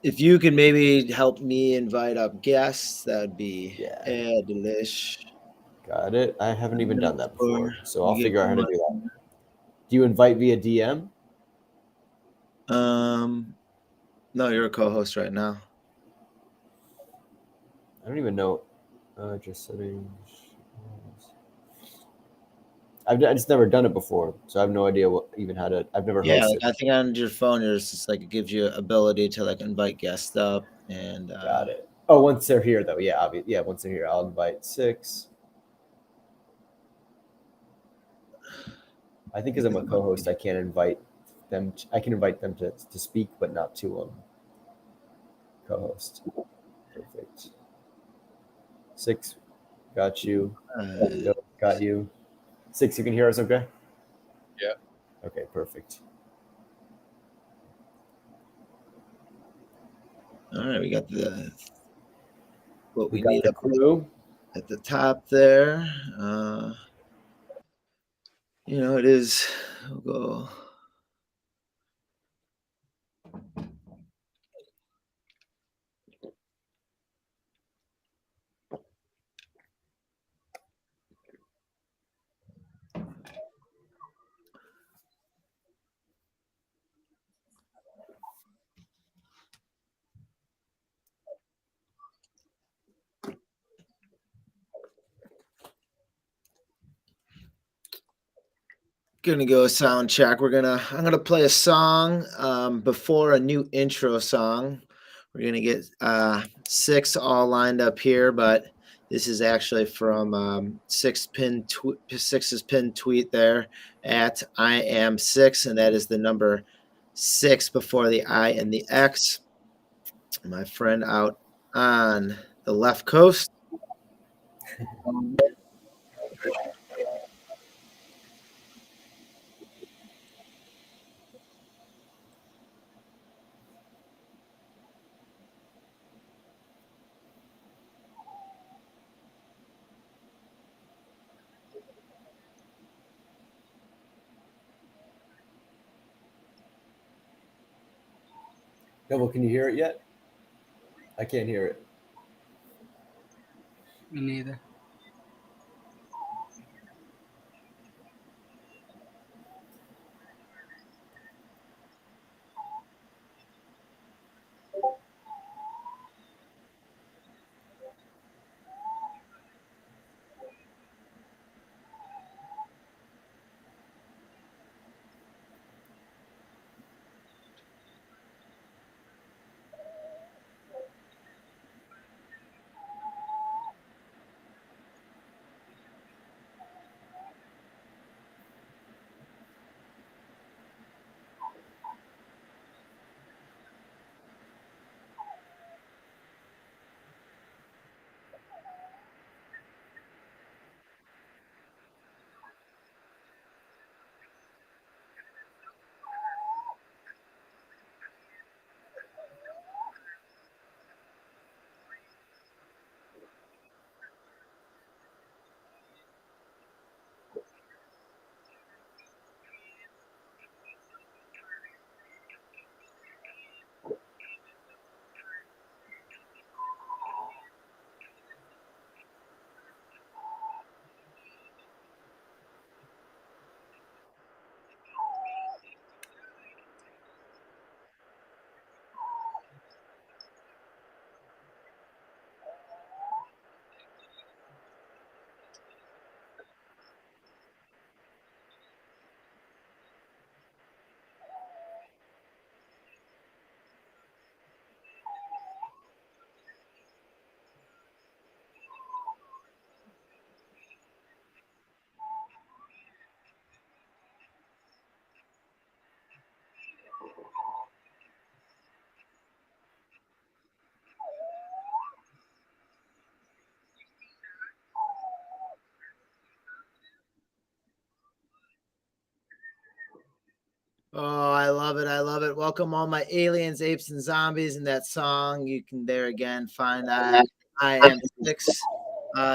If you could maybe help me invite up guests, that would be Yeah. delish. Got it. I haven't even done that Or before, so I'll you get figure out how to going. do that. Do you invite via DM? No, you're a co-host right now. I don't even know. Just settings. I just never done it before, so I have no idea what even how to. I've never Yeah, like hosted. I think on your phone, it's just like it gives you ability to like invite guests up and Got it. Oh, once they're here, though, yeah, yeah. Once they're here, I'll invite 6. I think because I'm a co-host, I can't invite them. I can invite them to speak, but not to co-host. Perfect. 6, got you. Nope, got you. 6, you can hear us, okay? Yeah. Okay, perfect. all right, we got what we got need the up crew. at the top there. It is. We'll go. Gonna go sound check. I'm gonna play a song before a new intro song. We're gonna get 6 all lined up here, but this is actually from Six's pinned tweet there at I am 6, and that is the number 6 before the I and the X. My friend out on the left coast. Novo, can you hear it yet? I can't hear it. Me neither. Oh, I love it. I love it. Welcome all my aliens, apes, and zombies in that song. You can there again find I am 6.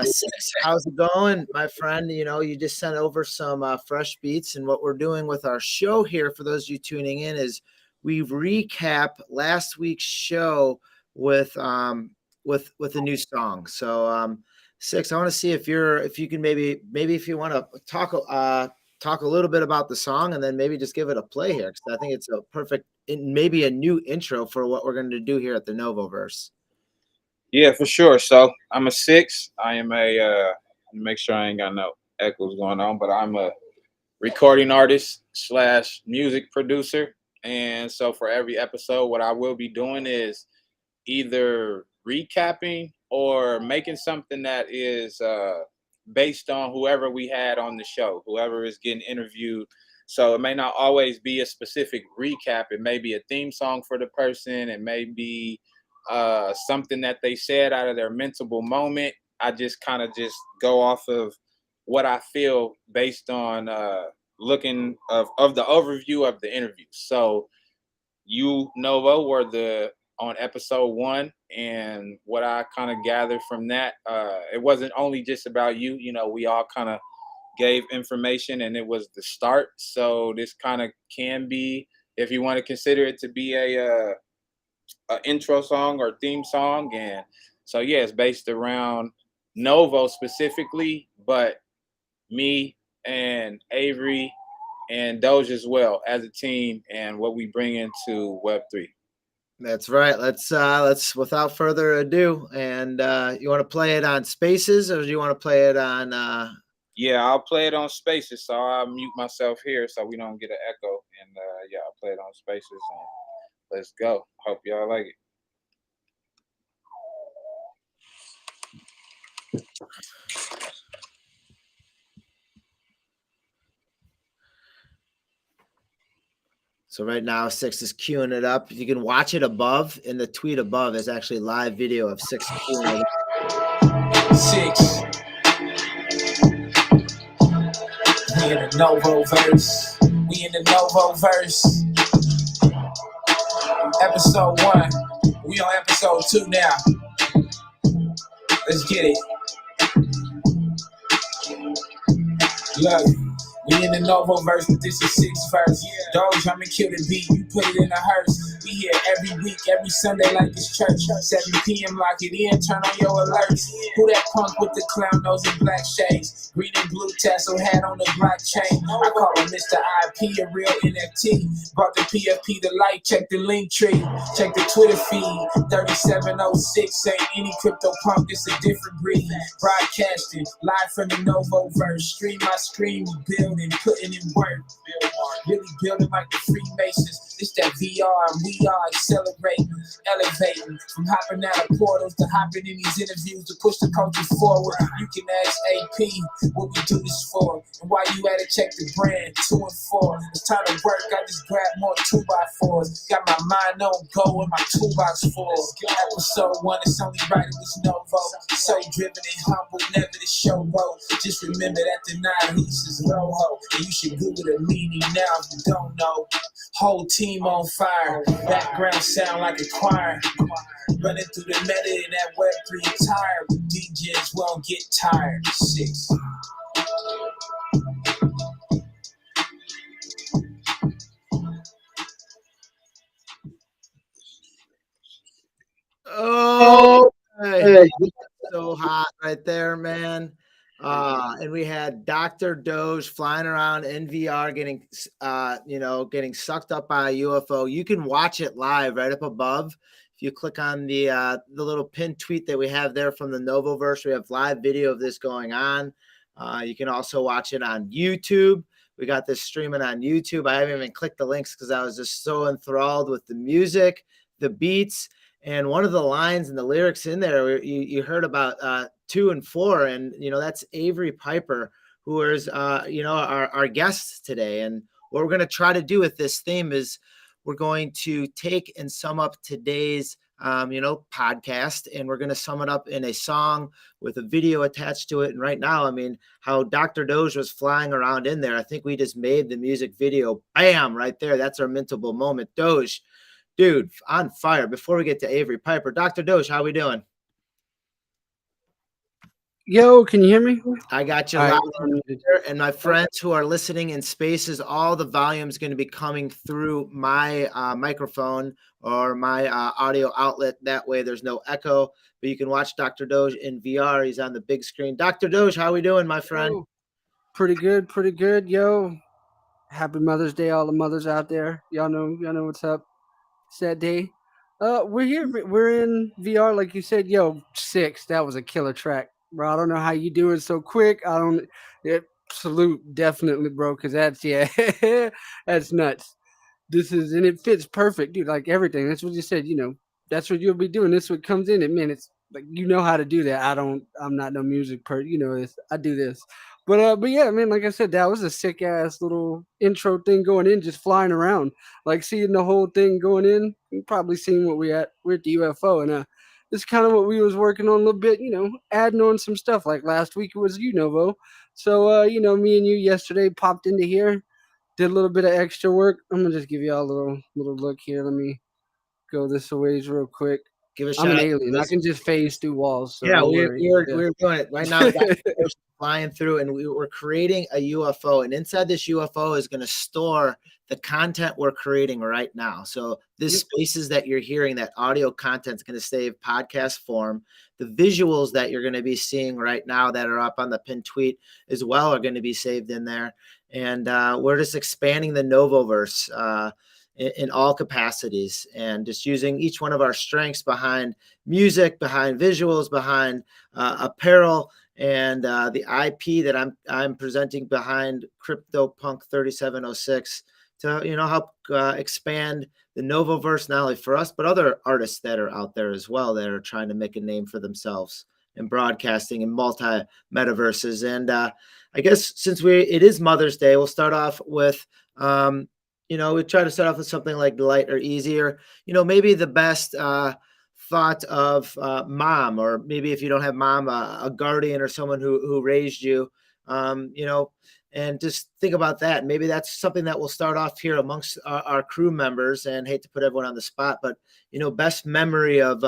6, how's it going, my friend? You just sent over some fresh beats, and what we're doing with our show here, for those of you tuning in, is we recap last week's show with a new song. So Six, I want to see if you can maybe if you want to talk a little bit about the song and then maybe just give it a play here, because I think it's a perfect, maybe a new intro for what we're going to do here at the Novoverse. Yeah, for sure. So I'm a 6. I am make sure I ain't got no echoes going on, but I'm a recording artist / music producer. And so for every episode, what I will be doing is either recapping or making something that is based on whoever we had on the show, whoever is getting interviewed. So it may not always be a specific recap. It may be a theme song for the person. It may be something that they said out of their mental moment. I just kind of just go off of what I feel based on looking of the overview of the interview. So you, Novo, were on episode 1, and what I kind of gathered from that, it wasn't only just about you. You know, we all kind of gave information, and it was the start. So this kind of can be, if you want to consider it to be a intro song or theme song. And so yeah, it's based around Novo specifically, but me and Avery and Doge as well as a team, and what we bring into Web3. That's right. Let's without further ado. And you want to play it on Spaces, or do you want to play it on? Yeah, I'll play it on Spaces, so I'll mute myself here so we don't get an echo. And yeah, I'll play it on Spaces, and let's go. Hope y'all like it. So right now, Six is queuing it up. You can watch it above. In the tweet above is actually live video of Six queuing it up. 6. We in the Novo verse. We in the Novo verse. Episode 1. We on episode 2 now. Let's get it. Look. We in the Novo verse, but this is 6 verse. Doge, I'ma kill the beat, you put it in a hearse. We here every week, every Sunday like it's church. 7 p.m. lock it in, turn on your alerts. Who that punk with the clown nose and black shades? Green and blue tassel hat on the blockchain. I call him Mr. IP, a real NFT. Brought the PFP to light, check the link tree. Check the Twitter feed, 3706. Ain't any crypto punk, it's a different breed. Broadcasting, live from the Novo verse. Stream my screen, we build and putting in work, really building like the Freemasons. It's that VR, and we are accelerating, elevating, from hopping out of portals to hopping in these interviews to push the culture forward. You can ask AP what we do this for, and why you had to check the brand 2 and 4. It's time to work. I just grabbed more 2x4s. Got my mind on go and my toolbox full. Episode 1, it's only right. It was Novo. So driven and humble, never the showboat. Just remember that the 9 lease is Roho. And you should Google the meaning now if you don't know. Whole team on fire. Background sound like a choir. Running through the meta in that Web3 attire. DJs won't get tired. 6. Oh, hey. So hot right there, man. And we had Dr. Doge flying around in VR, getting sucked up by a UFO. You can watch it live right up above. If you click on the little pinned tweet that we have there from the Novoverse, we have live video of this going on. You can also watch it on YouTube. We got this streaming on YouTube. I haven't even clicked the links because I was just so enthralled with the music, the beats. And one of the lines and the lyrics in there, you heard about 2 and 4, and that's Avery Piper, who is our guest today. And what we're going to try to do with this theme is we're going to take and sum up today's podcast, and we're going to sum it up in a song with a video attached to it. And right now, I mean, how Dr. Doge was flying around in there, I think we just made the music video. Bam, right there. That's our mintable moment. Doge, dude, on fire. Before we get to Avery Piper, Dr. Doge, how we doing? Yo, can you hear me? I got you All loud right, you're and unmuted. clear. And my friends who are listening in spaces, all the volume is going to be coming through my microphone or my audio outlet. That way, there's no echo. But you can watch Dr. Doge in VR. He's on the big screen. Dr. Doge, how we doing, my friend? Yo, pretty good, pretty good. Yo, happy Mother's Day, all the mothers out there. Y'all know what's up. It's that day. We're here. We're in VR, like you said. Yo, six. That was a killer track, bro. I don't know how you do it so quick. I don't. It, salute, definitely, bro. Cause that's yeah, that's nuts. This is and it fits perfect, dude. Like everything. That's what you said. That's what you'll be doing. That's what comes in it, man. It's like you know how to do that. I don't. I'm not no music per. This. I do this. But yeah, man. Like I said, that was a sick ass little intro thing going in, just flying around, like seeing the whole thing going in. You probably seen what we're at the UFO, and this is kind of what we was working on a little bit. Adding on some stuff. Like last week it was Novo. So me and you yesterday popped into here, did a little bit of extra work. I'm gonna just give you all a little look here. Let me go this a ways real quick. Give a I'm shout an out. alien. I can just phase through walls, so Yeah, don't we're worry. we're, Yeah. we're doing it right now. We got flying through, and we're creating a UFO, and inside this UFO is going to store the content we're creating right now. So this Yep. spaces that you're hearing, that audio content is going to save podcast form. The visuals that you're going to be seeing right now that are up on the pinned tweet as well are going to be saved in there. And we're just expanding the Novoverse in all capacities, and just using each one of our strengths behind music, behind visuals, behind apparel, and the IP that I'm presenting behind CryptoPunk 3706 to help expand the Novoverse, not only for us but other artists that are out there as well that are trying to make a name for themselves in broadcasting and multi metaverses. And I guess since it is Mother's Day, we'll start off with we try to start off with something like light or easy, or maybe the best thought of mom, or maybe if you don't have mom, a guardian or someone who raised you, and just think about that. Maybe that's something that we'll start off here amongst our crew members, and hate to put everyone on the spot, but best memory of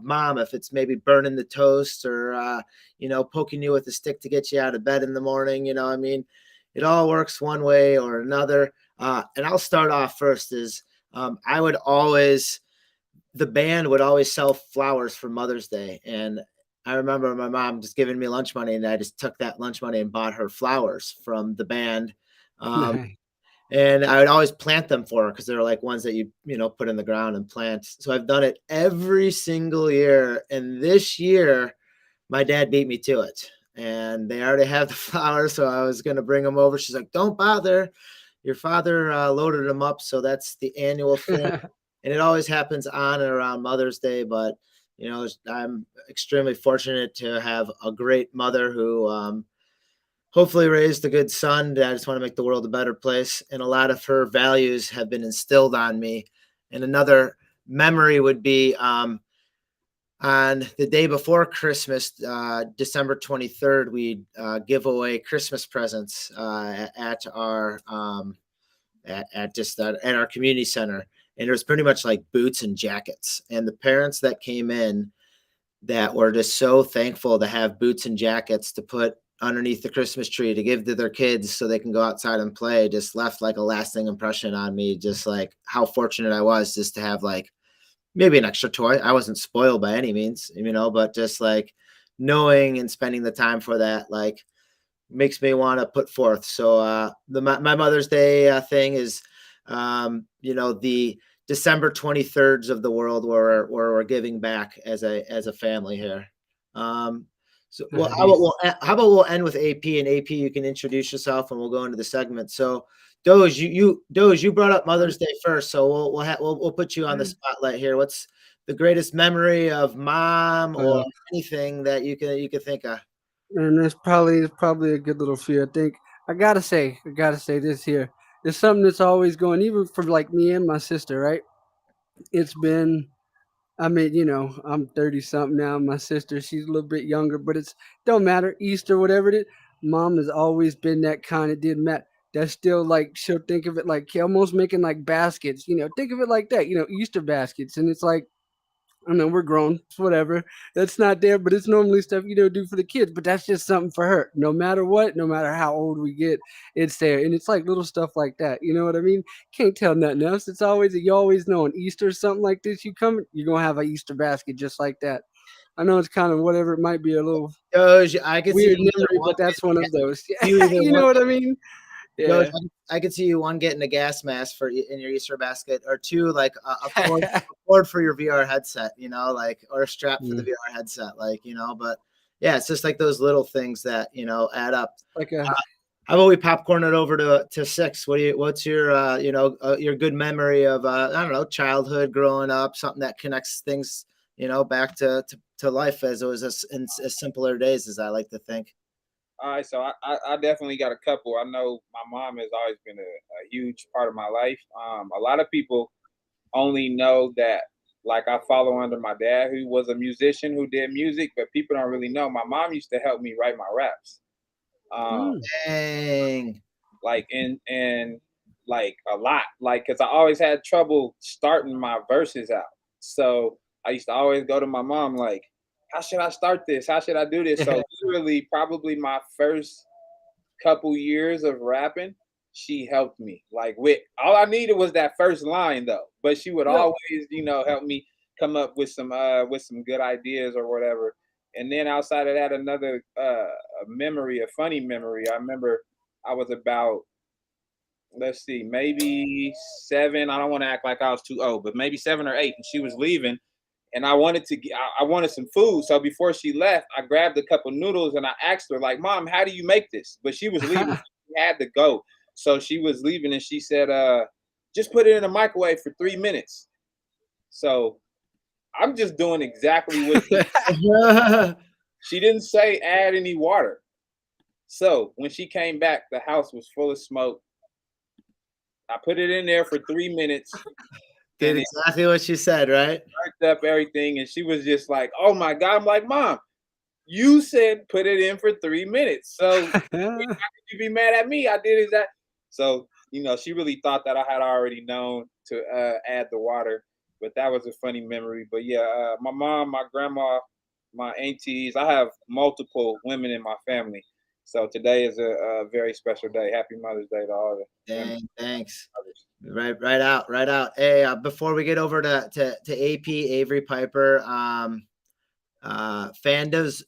mom, if it's maybe burning the toast, or poking you with a stick to get you out of bed in the morning. I mean, it all works one way or another. And I'll start off first is the band would always sell flowers for Mother's Day. And I remember my mom just giving me lunch money, and I just took that lunch money and bought her flowers from the band. Nice. And I would always plant them for her because they're like ones that you put in the ground and plant. So I've done it every single year. And this year, my dad beat me to it. And they already have the flowers, so I was going to bring them over. She's like, "Don't bother. Your father loaded them up." So that's the annual thing. And it always happens on and around Mother's Day. But, I'm extremely fortunate to have a great mother who hopefully raised a good son. I just want to make the world a better place. And a lot of her values have been instilled on me. And another memory would be on the day before Christmas, December 23rd, we give away Christmas presents at our at our community center. And it was pretty much like boots and jackets. And the parents that came in that were just so thankful to have boots and jackets to put underneath the Christmas tree to give to their kids so they can go outside and play just left like a lasting impression on me. Just like how fortunate I was just to have like maybe an extra toy. I wasn't spoiled by any means, but just like knowing and spending the time for that, like makes me want to put forth. So my Mother's Day thing is, the December 23rds of the world where we're giving back as a family here. So well, how about we'll end with AP, and AP, you can introduce yourself and we'll go into the segment. So Doge, you brought up Mother's Day first, so we'll put you on the spotlight here. What's the greatest memory of mom or anything that you can think of? And it's probably a good little fear. I think I gotta say this here. It's something that's always going, even for like me and my sister, right? It's been I mean, I'm 30 something now. My sister, she's a little bit younger, but it's don't matter. Easter, whatever it is, mom has always been that kind of did Matt. That's still like she'll think of it like almost making like baskets, think of it like that, Easter baskets. And it's like I know we're grown, it's whatever. That's not there, but it's normally stuff do for the kids. But that's just something for her. No matter what, no matter how old we get, it's there, and it's like little stuff like that. You know what I mean? Can't tell nothing else. It's always you always know on Easter or something like this. You're gonna have an Easter basket just like that. I know it's kind of whatever. It might be a little Doge, I could see weird you either memory, but that's one of those. you either You know what I mean? Doge, Yeah. I could see you one getting a gas mask in your Easter basket, or two like a cord for your VR headset, like, or a strap for the VR headset, like, But yeah, it's just like those little things that add up. Like a How about we popcorn it over to 6? What's your your good memory of I don't know, childhood, growing up, something that connects things back to life as it was in as simpler days, as I like to think. All right, so I definitely got a couple. I know my mom has always been a huge part of my life. A lot of people only know that, like, I follow under my dad, who was a musician who did music, but people don't really know my mom used to help me write my raps. Dang. Like and like a lot, like, because I always had trouble starting my verses out. So I used to always go to my mom like, how should I start this? How should I do this? So literally, probably my first couple years of rapping, she helped me. Like, with all I needed was that first line though, but she would always, help me come up with some good ideas or whatever. And then outside of that, another a funny memory. I remember I was about, let's see, maybe 7. I don't want to act like I was too old, but maybe 7 or 8, and she was leaving, and I wanted some food. So before she left, I grabbed a couple noodles and I asked her, like, Mom, how do you make this? But she was leaving. She had to go. So she was leaving and she said, just put it in the microwave for 3 minutes. So I'm just doing exactly what she didn't say add any water. So when she came back, the house was full of smoke. I put it in there for 3 minutes. Did exactly what she said, right? Up everything, and she was just like, "Oh my God!" I'm like, "Mom, you said put it in for 3 minutes, so how could you be mad at me? I did exactly." So she really thought that I had already known to add the water, but that was a funny memory. But yeah, my mom, my grandma, my aunties. I have multiple women in my family, so today is a very special day. Happy Mother's Day to all the women. Dang, thanks. Right out. Hey, before we get over to AP Avery Piper, fandoms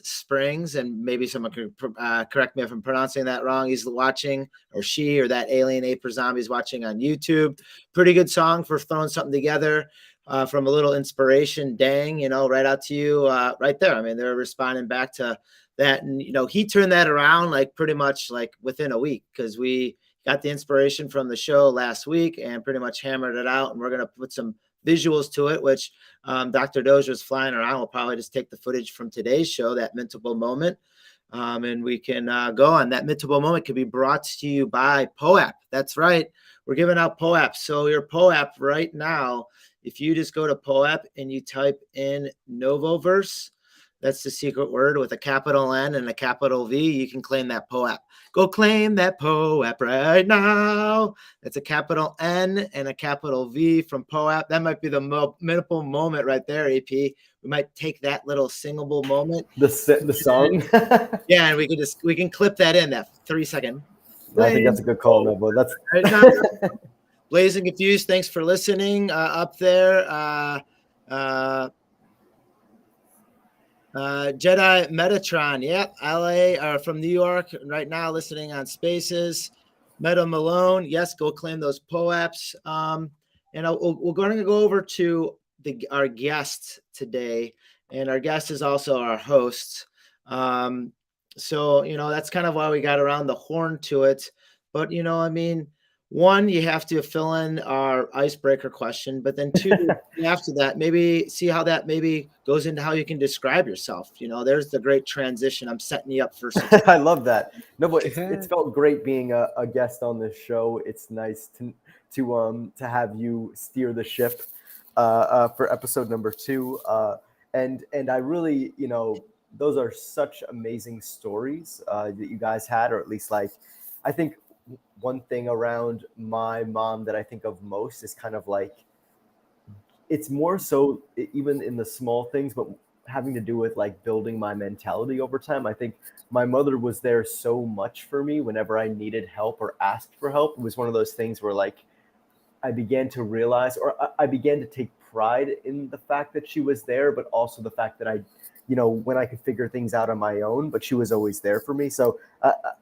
Springs, and maybe someone could correct me if I'm pronouncing that wrong. He's watching, or she, or that alien ape or zombie is watching on YouTube. Pretty good song for throwing something together. From a little inspiration. Dang, right out to you, right there. I mean, they're responding back to that, and he turned that around like pretty much like within a week, because we got the inspiration from the show last week and pretty much hammered it out. And we're going to put some visuals to it, which Dr. Doge was flying around. We'll probably just take the footage from today's show, that mintable moment. And we can go on. That mintable moment could be brought to you by POAP. That's right. We're giving out POAP. So your POAP right now, if you just go to POAP and you type in Novoverse, that's the secret word with a capital N and a capital V, you can claim that POAP. Go claim that POAP right now. That's a capital N and a capital V from POAP. That might be the mintable moment right there, AP. We might take that little singable moment. The song. Yeah, and we can clip that in, that 3-second. I think that's a good call, Novo. That's right now. Blaze and Confused, thanks for listening up there. Jedi Metatron, yep, LA, from New York right now, listening on Spaces. Meta Malone, yes, go claim those POAPs. And we're going to go over to our guest today, and our guest is also our host. So that's kind of why we got around the horn to it. But one, you have to fill in our icebreaker question, but then 2, after that, maybe see how that maybe goes into how you can describe yourself. There's the great transition. I'm setting you up for success. I love that. No, but it's felt great being a guest on this show. It's nice to have you steer the ship for episode number 2. And I really, those are such amazing stories that you guys had, or at least, like, I think one thing around my mom that I think of most is kind of like it's more so even in the small things, but having to do with like building my mentality over time. I think my mother was there so much for me whenever I needed help or asked for help. It was one of those things where like I began to realize, or I began to take pride in the fact that she was there, but also the fact that when I could figure things out on my own, but she was always there for me. So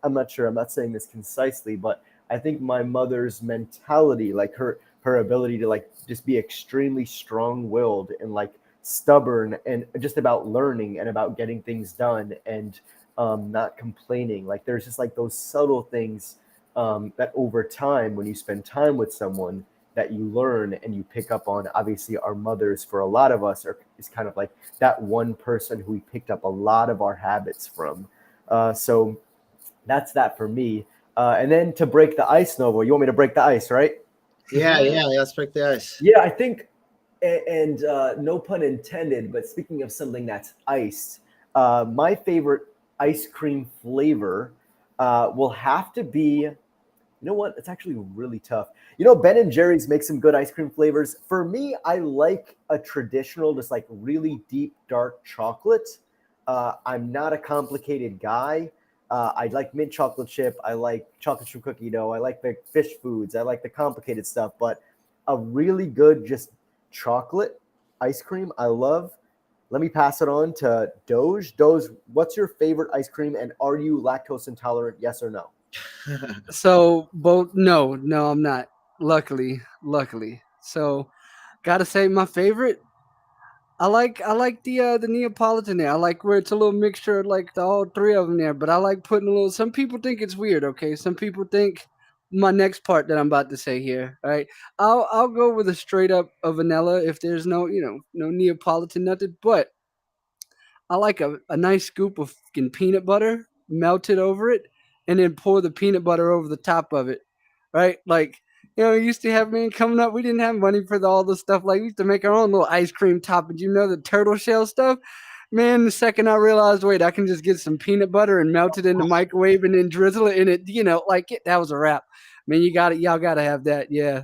I'm not sure, I'm not saying this concisely, but I think my mother's mentality, like her ability to like just be extremely strong-willed and like stubborn and just about learning and about getting things done and not complaining. Like there's just like those subtle things that over time, when you spend time with someone, that you learn and you pick up on. Obviously, our mothers, for a lot of us, is kind of like that one person who we picked up a lot of our habits from. So that's that for me. And then to break the ice, Novo, you want me to break the ice, right? Yeah, let's break the ice. Yeah, I think, and no pun intended, but speaking of something that's iced, my favorite ice cream flavor will have to be, you know what? It's actually really tough. Ben and Jerry's make some good ice cream flavors. For me, I like a traditional, just like really deep, dark chocolate. I'm not a complicated guy. I like mint chocolate chip. I like chocolate chip cookie dough. I like the fish foods. I like the complicated stuff. But a really good just chocolate ice cream, I love. Let me pass it on to Doge. Doge, what's your favorite ice cream, and are you lactose intolerant? Yes or no? So both no, I'm not. Luckily. So gotta say my favorite. I like the Neapolitan there. I like where it's a little mixture of like all three of them there. But I like putting a little. Some people think it's weird. Okay, some people think my next part that I'm about to say here. All right, I'll go with a straight up a vanilla if there's no no Neapolitan nothing. But I like a nice scoop of fucking peanut butter melted over it, and then pour the peanut butter over the top of it. Right? Like, we used to have, man, coming up, we didn't have money for all the stuff. Like, we used to make our own little ice cream toppings. The turtle shell stuff? Man, the second I realized, wait, I can just get some peanut butter and melt it in the microwave and then drizzle it in it, that was a wrap. Man, y'all gotta have that. Yeah,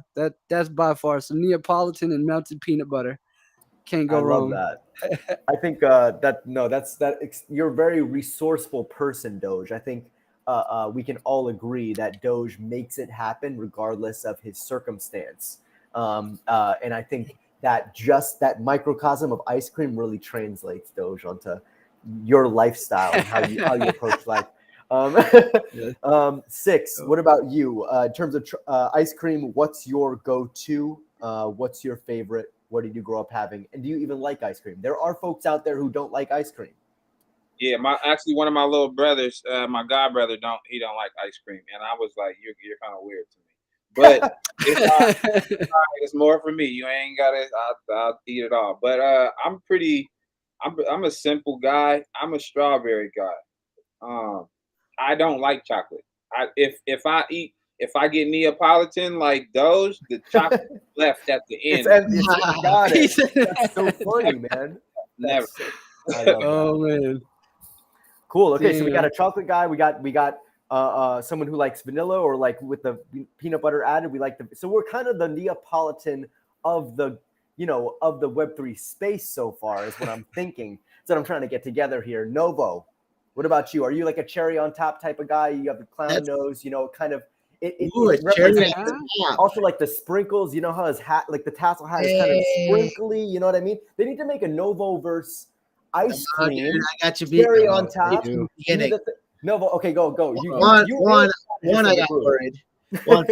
that's by far some Neapolitan and melted peanut butter. Can't go I love wrong. that. I think you're a very resourceful person, Doge. I think we can all agree that Doge makes it happen regardless of his circumstance. And I think that just that microcosm of ice cream really translates, Doge, onto your lifestyle and how you approach life. Six, what about you? In terms of ice cream, what's your go-to? What's your favorite? What did you grow up having? And do you even like ice cream? There are folks out there who don't like ice cream. Yeah, one of my little brothers, my god brother, don't like ice cream, and I was like, you're kind of weird to me, but it's more for me. You ain't gotta, I'll eat it all. But I'm a simple guy. I'm a strawberry guy. I don't like chocolate. If I get Neapolitan like those, the chocolate left at the end. Got it. That's so funny, man. Never. Oh man. Cool. Okay, so we got a chocolate guy. We got someone who likes vanilla or like with the peanut butter added. So we're kind of the Neapolitan of the Web3 space so far, is what I'm thinking. So I'm trying to get together here. Novo, what about you? Are you like a cherry on top type of guy? You have the clown nose, kind of. Also like the sprinkles, how his hat, like the tassel hat is kind of sprinkly, you know what I mean? They need to make a Novo-verse ice cream. Dude, I got you beat. Cherry on top. Novo, okay, go. I got worried. One,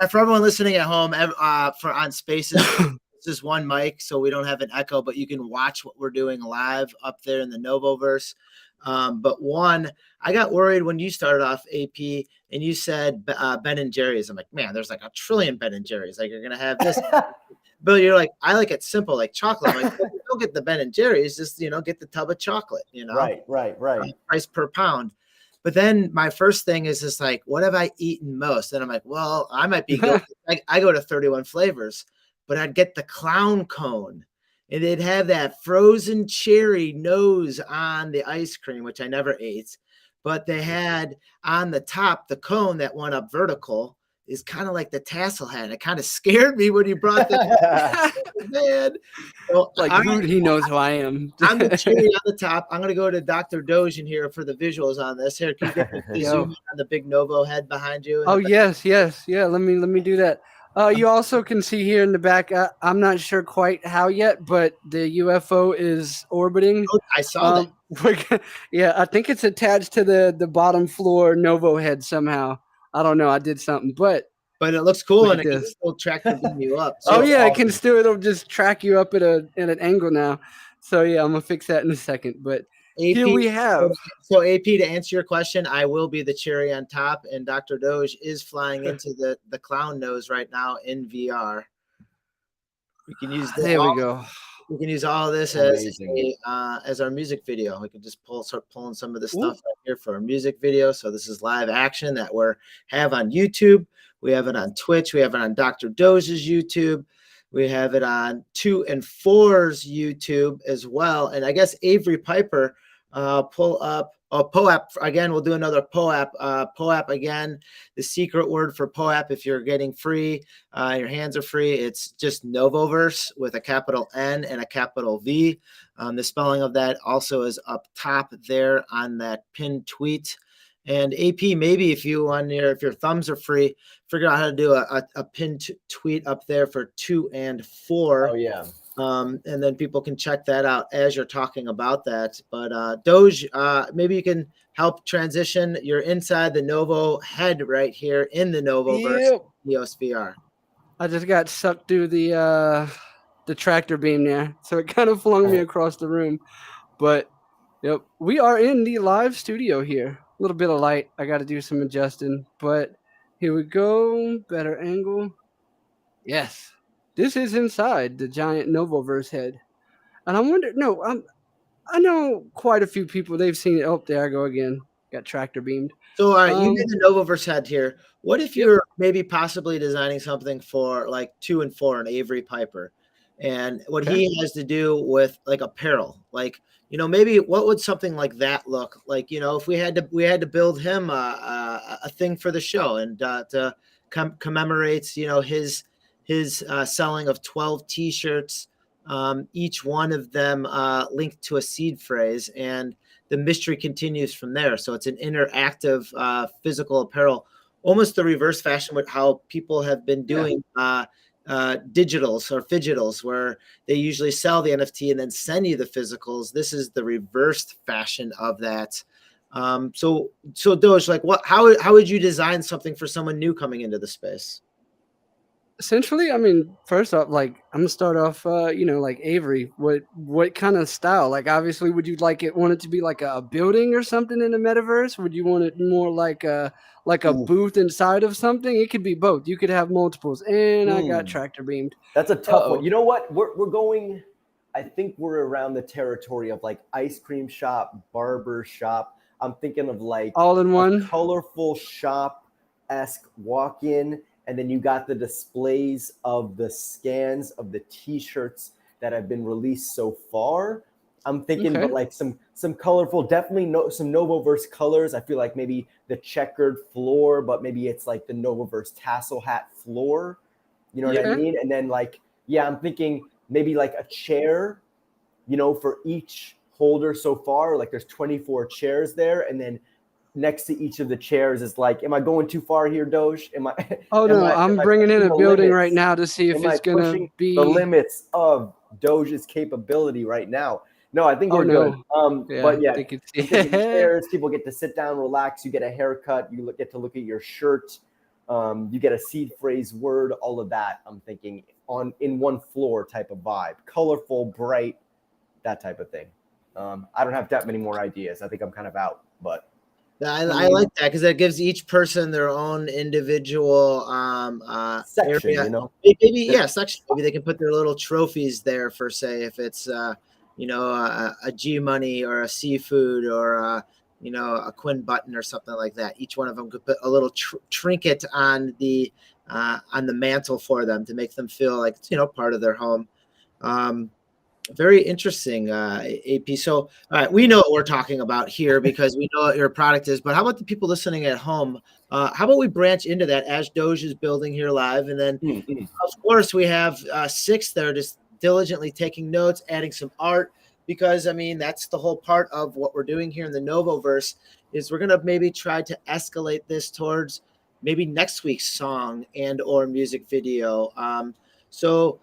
for everyone listening at home, on Spaces, this is one mic, so we don't have an echo, but you can watch what we're doing live up there in the Novoverse. But one, I got worried when you started off, AP, and you said Ben and Jerry's. I'm like, man, there's like a trillion Ben and Jerry's. Like, you're gonna have this. But you're like, I like it simple, like chocolate. I'm like, don't get the Ben and Jerry's, just get the tub of chocolate. Right. Price per pound. But then my first thing is just like, what have I eaten most? And I'm like, well, I might be guilty. I go to 31 flavors, but I'd get the clown cone. And they'd have that frozen cherry nose on the ice cream, which I never ate. But they had on the top, the cone that went up vertical is kind of like the tassel hat. It kind of scared me when you brought that. Man, so Like Rude, he knows who I am. I'm the cherry on the top. I'm gonna go to Dr. Doge in here for the visuals on this. Here, can you get the zoom in on the big Novo head behind you? Oh yes, yeah. Let me do that. You also can see here in the back. I'm not sure quite how yet, but the UFO is orbiting. I saw that. Yeah, I think it's attached to the bottom floor Novo head somehow. I don't know. I did something, but it looks cool, look and at it can this. still track and beam you up. Oh So yeah, it can still. It'll just track you up at an angle now. So yeah, I'm gonna fix that in a second. But AP, here we have. So AP, to answer your question, I will be the cherry on top, and Dr. Doge is flying into the clown nose right now in VR. We can use There we go. We can use all of this as our music video. We can just start pulling some of the stuff right here for our music video. So this is live action that have on YouTube. We have it on Twitch. We have it on Dr. Doge's YouTube. We have it on 2 and 4's YouTube as well. And I guess Avery Piper, pull up POAP again. We'll do another POAP. POAP again. The secret word for POAP, if you're getting free, your hands are free. It's just Novoverse with a capital N and a capital V. The spelling of that also is up top there on that pinned tweet. And AP, maybe if your thumbs are free, figure out how to do a pinned tweet up there for 2 and 4. Oh yeah. And then people can check that out as you're talking about that. But Doge, maybe you can help transition. You're inside the Novo head right here in the Novoverse EOS VR. I just got sucked through the tractor beam there, so it kind of flung me across the room. But yep, we are in the live studio here. A little bit of light. I got to do some adjusting, but here we go. Better angle. Yes, this is inside the giant Novoverse head, and I wonder. No, I know quite a few people. They've seen it. Oh, there I go again. Got tractor beamed. So, all right, you did the Novoverse head here. What if you're maybe possibly designing something for like 2 and 4 and Avery Piper, and what he has to do with like apparel, like, maybe what would something like that look like? If we had to build him a thing for the show and to commemorates his selling of 12 T-shirts, each one of them linked to a seed phrase, and the mystery continues from there. So it's an interactive physical apparel, almost the reverse fashion with how people have been doing digitals or fidgetals, where they usually sell the NFT and then send you the physicals. This is the reversed fashion of that. So Doge, like how would you design something for someone new coming into the space? Essentially, I mean, first off, like I'm gonna start off, like Avery. What kind of style? Like, obviously, would you want it to be like a building or something in the metaverse? Would you want it more like a booth inside of something? It could be both. You could have multiples. And I got tractor beamed. That's a tough one. You know what? We're going. I think we're around the territory of like ice cream shop, barber shop. I'm thinking of like all in one colorful shop-esque walk-in. And then you got the displays of the scans of the T-shirts that have been released so far. I'm thinking, but like some colorful, definitely some Novoverse colors. I feel like maybe the checkered floor, but maybe it's like the Novoverse tassel hat floor. You know what I mean? And then like, I'm thinking maybe like a chair, for each holder so far. Like there's 24 chairs there, and then next to each of the chairs is like, am I going too far here, Doge? I'm bringing in a building right now to see if it's going to be the limits of Doge's capability right now. No, I think we're good. But yeah, chairs, people get to sit down, relax. You get a haircut. You get to look at your shirt. You get a seed phrase word, all of that. I'm thinking in one floor type of vibe, colorful, bright, that type of thing. I don't have that many more ideas. I think I'm kind of out, but. I like that because that gives each person their own individual section, area. Section. Maybe they can put their little trophies there for, say, if it's a G Money or a seafood or a Quinn button or something like that. Each one of them could put a little trinket on the mantle for them to make them feel like it's part of their home. Very interesting, AP. So, all right, we know what we're talking about here because we know what your product is. But how about the people listening at home? How about we branch into that as Doge is building here live, and then of course we have Six there just diligently taking notes, adding some art, because I mean that's the whole part of what we're doing here in the Novoverse is we're gonna maybe try to escalate this towards maybe next week's song and or music video. So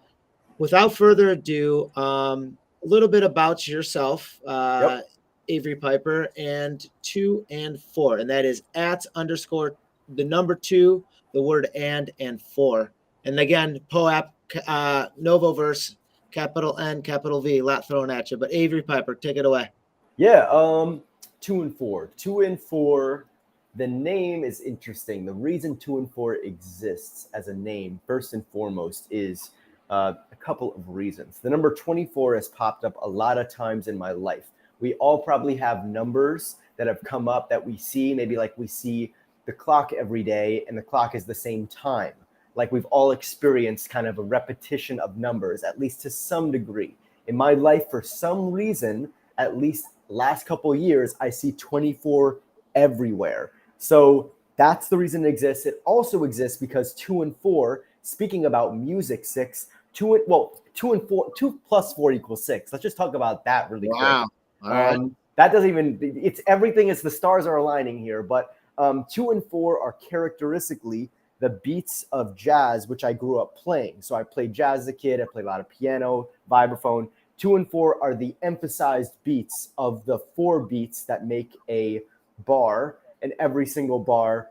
without further ado, a little bit about yourself, Yep. Avery Piper, and 2 and 4, and that is at underscore the number 2, the word and 4. And again, POAP, Novoverse, capital N, capital V, a lot thrown at you. But Avery Piper, take it away. Yeah. 2 and 4. 2 and 4. The name is interesting. The reason 2 and 4 exists as a name, first and foremost, is a couple of reasons. The number 24 has popped up a lot of times in my life. We all probably have numbers that have come up that we see, maybe like we see the clock every day and the clock is the same time. Like we've all experienced kind of a repetition of numbers, at least to some degree. In my life, for some reason, at least last couple of years, I see 24 everywhere. So that's the reason it exists. It also exists because 2 and 4, speaking about music, 6, 2 and 4, 2 plus 4 equals 6. Let's just talk about that really quick. All right. That doesn't even, it's everything is the stars are aligning here, but 2 and 4 are characteristically the beats of jazz, which I grew up playing. So I played jazz as a kid. I played a lot of piano, vibraphone. 2 and 4 are the emphasized beats of the 4 beats that make a bar, and every single bar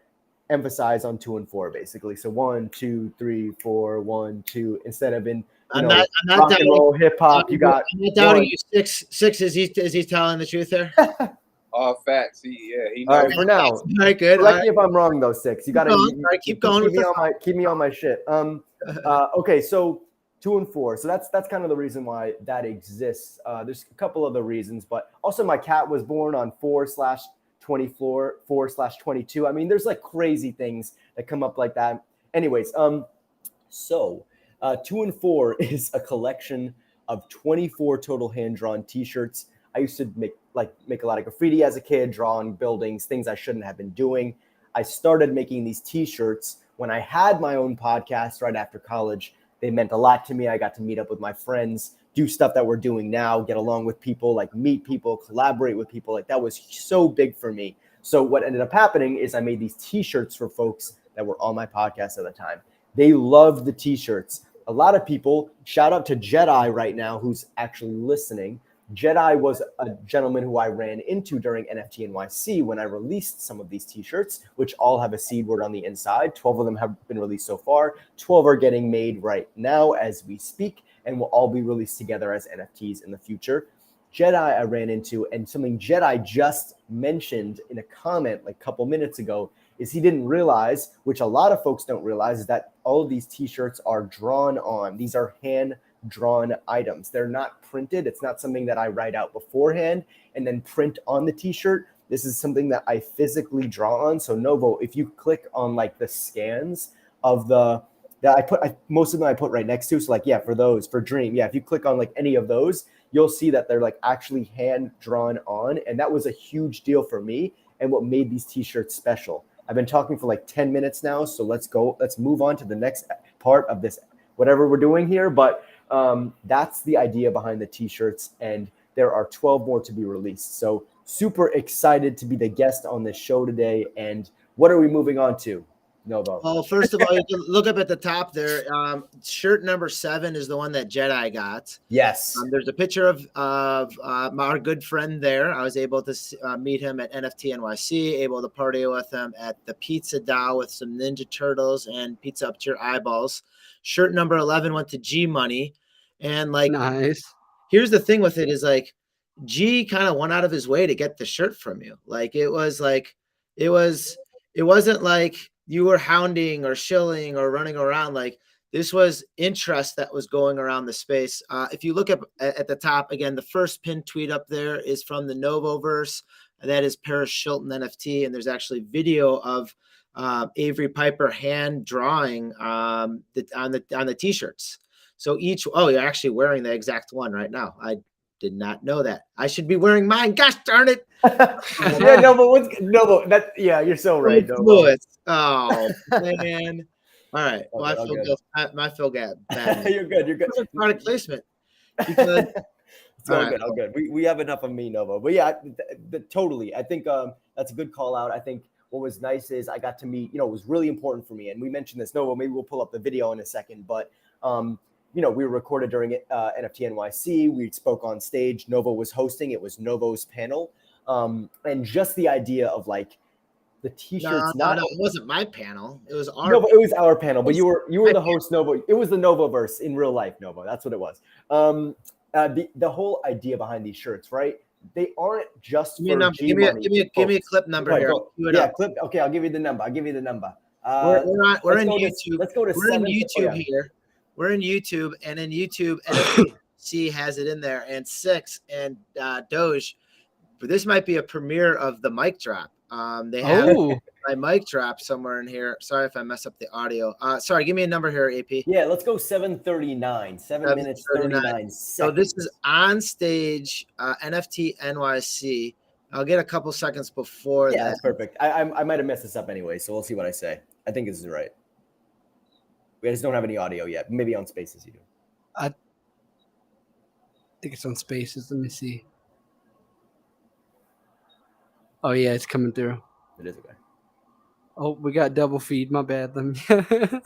emphasize on 2 and 4 basically. So 1, 2, 3, 4, 1, 2, instead of in I'm not rock doubting, and roll, hip hop. You got. I'm not doubting you. Six. Is he telling the truth there? All facts. He All knows. right, for now. All right, good. Correct me if I'm wrong though, 6. You got to keep going. Keep me on my shit. Okay, so 2 and 4. So that's kind of the reason why that exists. There's a couple other reasons, but also my cat was born on 4/24, 4/22. I mean, there's like crazy things that come up like that. Anyways, so 2 and 4 is a collection of 24 total hand-drawn T-shirts. I used to make a lot of graffiti as a kid, draw on buildings, things I shouldn't have been doing. I started making these T-shirts when I had my own podcast right after college. They meant a lot to me. I got to meet up with my friends, do stuff that we're doing now, get along with people, like meet people, collaborate with people. Like that was so big for me. So what ended up happening is I made these T-shirts for folks that were on my podcast at the time. They loved the T-shirts. A lot of people, shout out to Jedi right now, who's actually listening. Jedi was a gentleman who I ran into during NFT NYC when I released some of these T-shirts, which all have a seed word on the inside. 12 of them have been released so far. 12 are getting made right now as we speak, and will all be released together as NFTs in the future. Jedi I ran into, and something Jedi just mentioned in a comment like a couple minutes ago, is he didn't realize, which a lot of folks don't realize, is that all of these T-shirts are drawn on. These are hand-drawn items. They're not printed. It's not something that I write out beforehand and then print on the T-shirt. This is something that I physically draw on. So Novo, if you click on like the scans of that most of them I put right next to. So like, yeah, for Dream. Yeah, if you click on like any of those, you'll see that they're like actually hand-drawn on. And that was a huge deal for me and what made these T-shirts special. I've been talking for like 10 minutes now, so let's move on to the next part of this, whatever we're doing here. But that's the idea behind the T-shirts, and there are 12 more to be released. So super excited to be the guest on this show today. And what are we moving on to, Novo? Well, first of all, you can look up at the top there. Shirt number 7 is the one that Jedi got. Yes. There's a picture of our good friend there. I was able to meet him at NFT NYC, able to party with him at the Pizza DAO with some Ninja Turtles and pizza up to your eyeballs. Shirt number 11 went to G Money. And like, nice. Here's the thing with it is like, G kind of went out of his way to get the shirt from you. Like, it wasn't like you were hounding or shilling or running around. Like, this was interest that was going around the space. If you look at the top, again, the first pinned tweet up there is from the Novoverse. That is Paris Shilton NFT. And there's actually video of Avery Piper hand drawing on the T-shirts. So oh, you're actually wearing the exact one right now. I did not know that. I should be wearing mine. Gosh darn it. Yeah, but you're so right. Oh man. All right. Well, I feel good. I feel bad. You're good. You're good. Product placement. Because it's all good. All good. We have enough of me, Novo. But yeah, totally. I think that's a good call out. I think what was nice is I got to meet, it was really important for me. And we mentioned this, Novo, maybe we'll pull up the video in a second. But, we were recorded during NFT NYC. We spoke on stage. Novo was hosting. It was Novo's panel. And just the idea of like the t-shirts. No, it wasn't my panel. It was our. No, but it was our panel. But you were the host, Novo. It was the Novoverse in real life, Novo. That's what it was. The whole idea behind these shirts, right? They aren't just give me a clip number here. Yeah, clip. Okay, I'll give you the number. We're in YouTube. Let's go to YouTube here. We're in YouTube, and in YouTube, NFC has it in there, and 6 and Doge. But this might be a premiere of the mic drop. They have my mic drop somewhere in here. Sorry if I mess up the audio. Sorry, give me a number here, AP. Yeah, let's go 7:39. 7 minutes 39 seconds. So this is on stage, NFT NYC. I'll get a couple seconds before that. Yeah, that's perfect. I might have messed this up anyway, so we'll see what I say. I think this is right. We just don't have any audio yet. Maybe on Spaces you do. I think it's on Spaces. Let me see. Oh yeah, it's coming through. It is okay. Oh, we got double feed. My bad. Let me.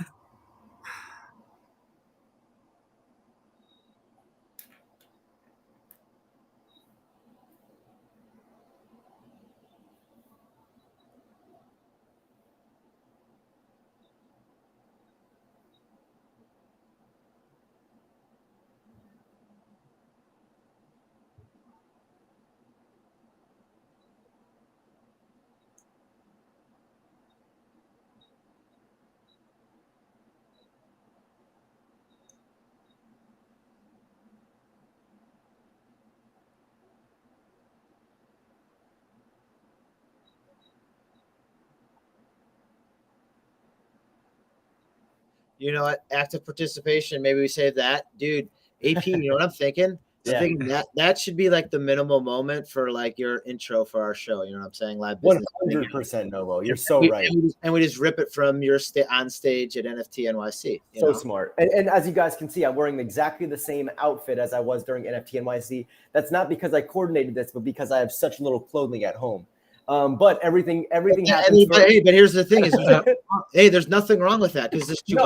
You know what? Active participation. Maybe we save that, dude. AP. You know what I'm thinking? I'm thinking that should be like the minimal moment for like your intro for our show. You know what I'm saying? Live business. 100%, Novo. You're so right. And we just rip it from your on stage at NFT NYC. So smart. And as you guys can see, I'm wearing exactly the same outfit as I was during NFT NYC. That's not because I coordinated this, but because I have such little clothing at home. But everything happens. But here's the thing: is there's nothing wrong with that because there's two.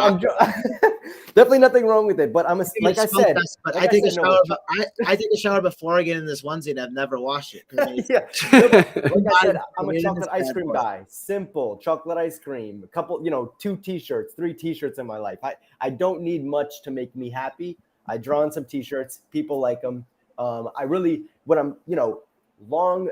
Definitely nothing wrong with it. But I said, I take a shower before I get in this onesie, and I've never washed it. Like I said, I'm a chocolate ice cream guy. Simple chocolate ice cream. A couple, 2 T-shirts, 3 T-shirts in my life. I don't need much to make me happy. I draw on some T-shirts. People like them. Long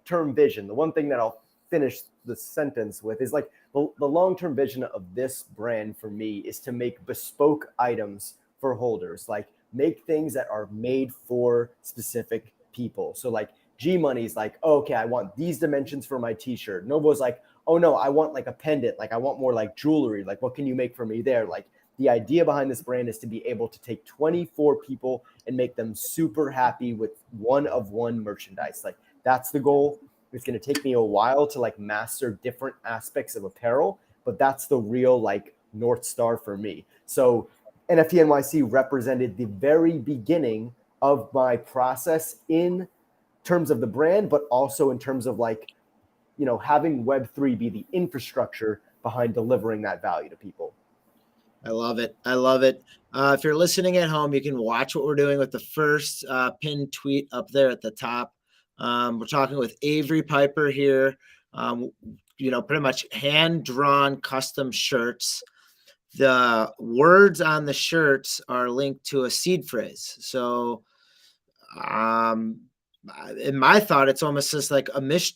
term vision. The one thing that I'll finish the sentence with is like the long-term vision of this brand for me is to make bespoke items for holders, like make things that are made for specific people. So like G Money's like, oh, okay, I want these dimensions for my t-shirt. Novo's like, oh no, I want like a pendant. Like I want more like jewelry. Like what can you make for me there? Like the idea behind this brand is to be able to take 24 people and make them super happy with one-of-one merchandise. Like that's the goal. It's going to take me a while to like master different aspects of apparel, but that's the real like North Star for me. So NFT NYC represented the very beginning of my process in terms of the brand, but also in terms of like, having Web3 be the infrastructure behind delivering that value to people. I love it. If you're listening at home, you can watch what we're doing with the first pinned tweet up there at the top. We're talking with Avery Piper here. Pretty much hand-drawn custom shirts. The words on the shirts are linked to a seed phrase. So, in my thought, it's almost just like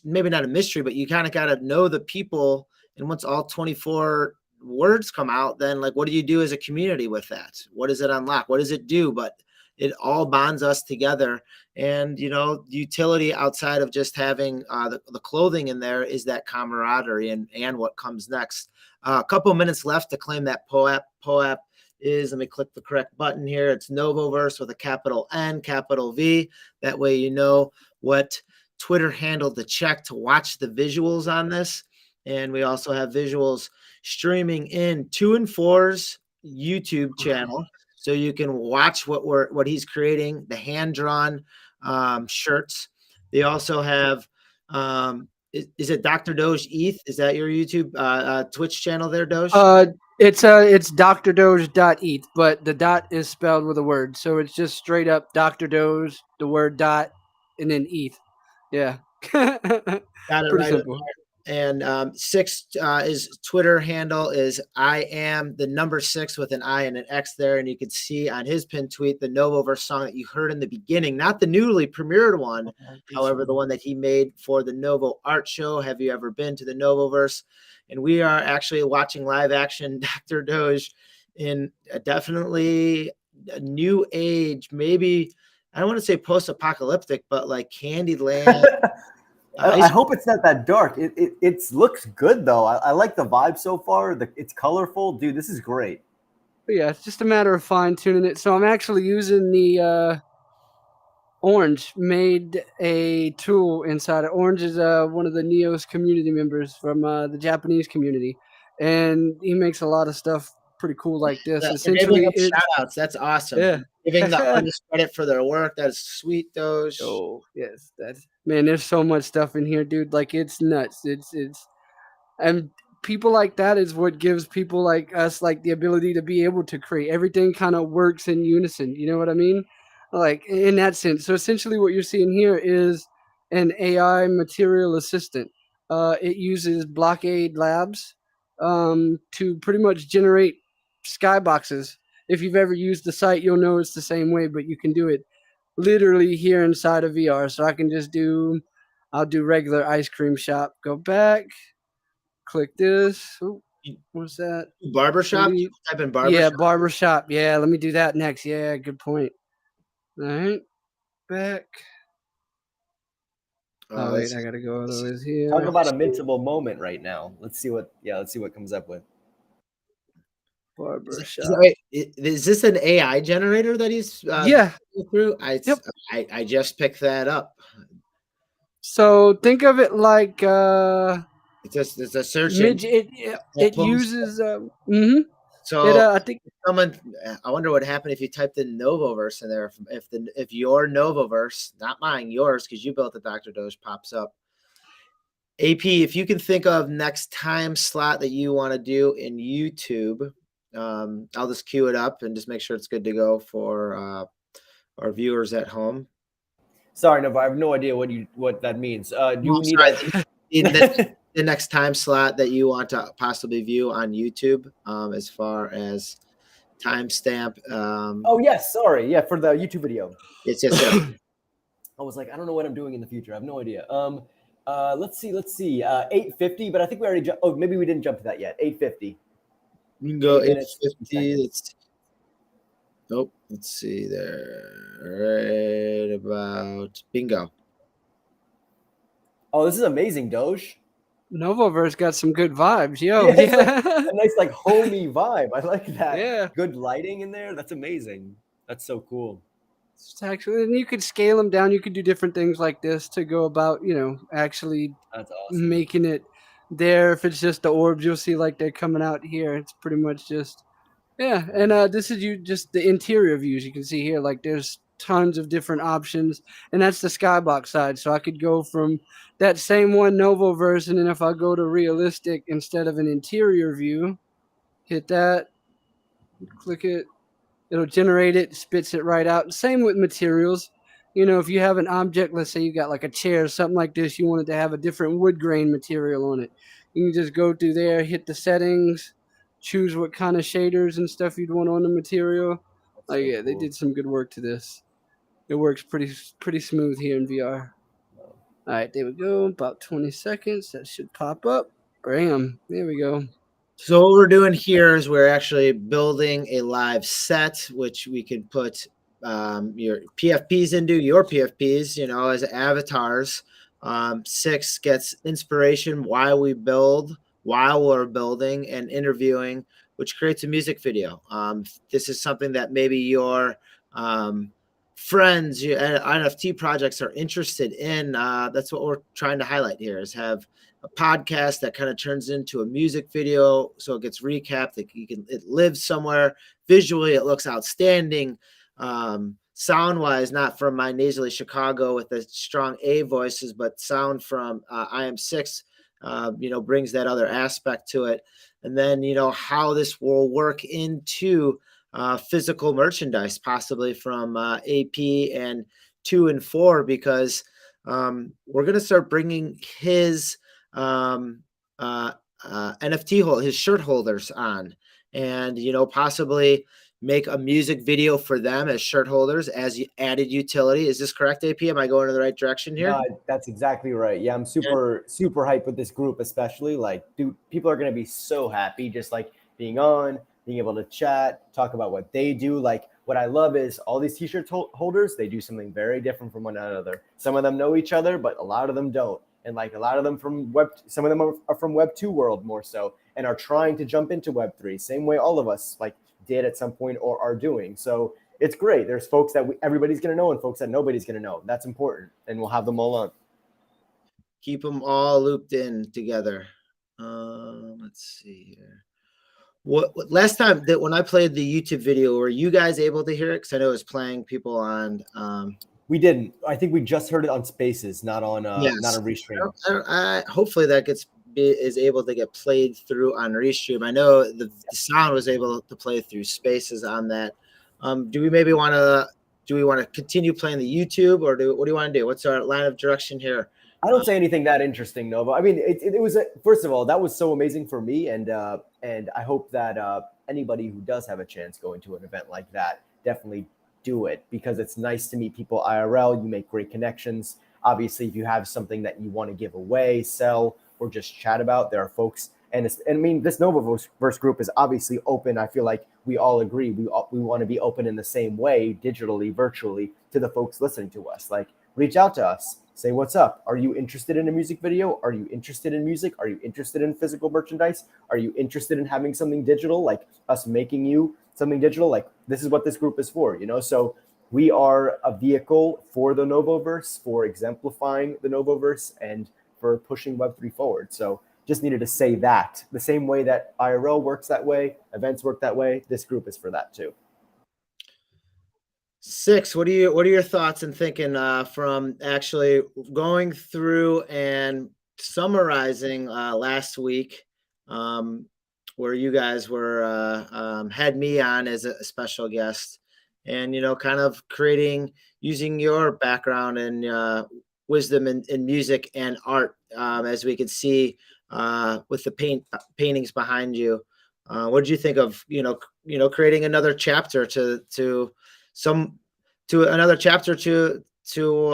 maybe not a mystery, but you kind of got to know the people. And once all 24 words come out, then like, what do you do as a community with that? What does it unlock? What does it do? But it all bonds us together. And, utility outside of just having the clothing in there is that camaraderie and what comes next. A couple minutes left to claim that POAP. POAP is, let me click the correct button here. It's Novoverse with a capital N, capital V. That way you know what Twitter handle to check to watch the visuals on this. And we also have visuals streaming in 2 and 4's YouTube channel, so you can watch what he's creating, the hand-drawn shirts. They also have is it Dr. Doge ETH? Is that your YouTube Twitch channel there, Doge? It's drdoge.eth, but the dot is spelled with a word, so it's just straight up Dr. Doge, the word dot, and then ETH. Yeah. Got it Pretty right. simple. And 6 is Twitter handle is I am the number 6 with an I and an X there. And you can see on his pinned tweet the Novoverse song that you heard in the beginning, not the newly premiered one, however, the one that he made for the Novo art show. Have you ever been to the Novoverse? And we are actually watching live action Dr. Doge in definitely a new age, maybe I don't want to say post-apocalyptic, but like Candyland. I hope it's not that dark. It looks good though. I like the vibe so far. It's colorful, dude. This is great. But yeah, it's just a matter of fine tuning it. So I'm actually using the Orange made a tool inside it. Orange is one of the Neo's community members from the Japanese community, and he makes a lot of stuff pretty cool like this. Essentially, shout outs. That's awesome. Yeah. Giving the artists credit for their work. That is sweet, Doge. Oh yes, that's man. There's so much stuff in here, dude. Like it's nuts. It's and people like that is what gives people like us like the ability to be able to create. Everything kind of works in unison. You know what I mean? Like in that sense. So essentially, what you're seeing here is an AI material assistant. It uses Blockade Labs to pretty much generate skyboxes. If you've ever used the site, you'll know it's the same way, but you can do it literally here inside of VR. So I can just I'll do regular ice cream shop. Go back, click this. Ooh, what's that? Barbershop? Type in barbershop. Yeah, barbershop. Yeah, let me do that next. Yeah, good point. All right, back. Oh wait, I gotta go all the way here. Talk about a mintable moment right now. Let's see what comes up with. Barbershop. Is this an AI generator that he's yeah through? I just picked that up. So think of it like it's a search engine. It uses So I think I wonder what happened if you typed in Novoverse in there. If your Novoverse, not mine, yours, because you built the Dr. Doge, pops up. AP, if you can think of next time slot that you want to do in YouTube, I'll just queue it up and just make sure it's good to go for our viewers at home. Sorry, Novo, I have no idea what that means. Do you need the next time slot that you want to possibly view on YouTube, as far as timestamp? Oh yes, sorry, yeah, for the YouTube video. Yes. I was like, I don't know what I'm doing in the future. I have no idea. Let's see. 8:50, but I think we already maybe we didn't jump to that yet. 8:50. We can go 8:50. Let's see there. Right about bingo. Oh, this is amazing, Doge. Novoverse got some good vibes, yo. Yeah, like a nice like homey vibe. I like that. Yeah. Good lighting in there. That's amazing. That's so cool. Actually, and you could scale them down. You could do different things like this to go about, actually That's awesome. Making it there. If it's just the orbs, you'll see like they're coming out here. It's pretty much just, yeah. And this is just the interior views. You can see here, like there's tons of different options, and that's the skybox side. So I could go from that same one Novoverse, and then if I go to realistic instead of an interior view, hit that, click it. It'll generate it, spits it right out. Same with materials. If you have an object, let's say you got like a chair, something like this, you want it to have a different wood grain material on it. You can just go through there, hit the settings, choose what kind of shaders and stuff you'd want on the material. Like, yeah, they did some good work to this. It works pretty smooth here in VR. All right, there we go. About 20 seconds. That should pop up. Bam. There we go. So what we're doing here is we're actually building a live set, which we can put your PFPs into, your PFPs, as avatars. 6 gets inspiration while we're building and interviewing which creates a music video. This is something that maybe your friends, NFT projects are interested in. That's what we're trying to highlight here, is have a podcast that kind of turns into a music video, so it gets recapped. It lives somewhere. Visually, it looks outstanding. Sound wise, not from my nasally Chicago with the strong A voices, but sound from I Am Six, brings that other aspect to it. And then, how this will work into physical merchandise, possibly from AP and 2 and 4, because we're going to start bringing his NFT his shirt holders on, and possibly make a music video for them as shirt holders as added utility. Is this correct, AP? Am I going in the right direction here? That's exactly right. Yeah, I'm super hyped with this group, especially. Like, dude, people are going to be so happy just like being on, being able to chat, talk about what they do. Like, what I love is all these t-shirt holders, they do something very different from one another. Some of them know each other, but a lot of them don't. And like a lot of them some of them are from Web2 world more so, and are trying to jump into Web3, same way all of us like did at some point or are doing. So it's great. There's folks that everybody's going to know and folks that nobody's going to know. That's important. And we'll have them all on. Keep them all looped in together. Let's see here. What last time that when I played the YouTube video, were you guys able to hear it? Because I know it was playing people on. We didn't. I think we just heard it on Spaces, not on not on Restream. Hopefully that is able to get played through on Restream. I know the sound was able to play through Spaces on that. Do we want to continue playing the YouTube, or what do you want to do? What's our line of direction here? I don't say anything that interesting, Novo. I mean, it was first of all, that was so amazing for me, and I hope that anybody who does have a chance going to an event like that, definitely do it, because it's nice to meet people IRL. You make great connections. Obviously, if you have something that you want to give away, sell, or just chat about, there are folks, and I mean, this Novoverse group is obviously open. I feel like we all agree we want to be open in the same way, digitally, virtually, to the folks listening to us. Like, reach out to us. Say, what's up? Are you interested in a music video? Are you interested in music? Are you interested in physical merchandise? Are you interested in having something digital, like us making you something digital? Like, this is what this group is for, So we are a vehicle for the Novoverse, for exemplifying the Novoverse, and for pushing Web3 forward. So just needed to say that. The same way that IRL works that way, events work that way, this group is for that too. 6, what are your thoughts and thinking from actually going through and summarizing last week, where you guys were had me on as a special guest, and kind of using your background and wisdom in music and art, as we could see with the paintings behind you. What did you think of creating another chapter to another chapter to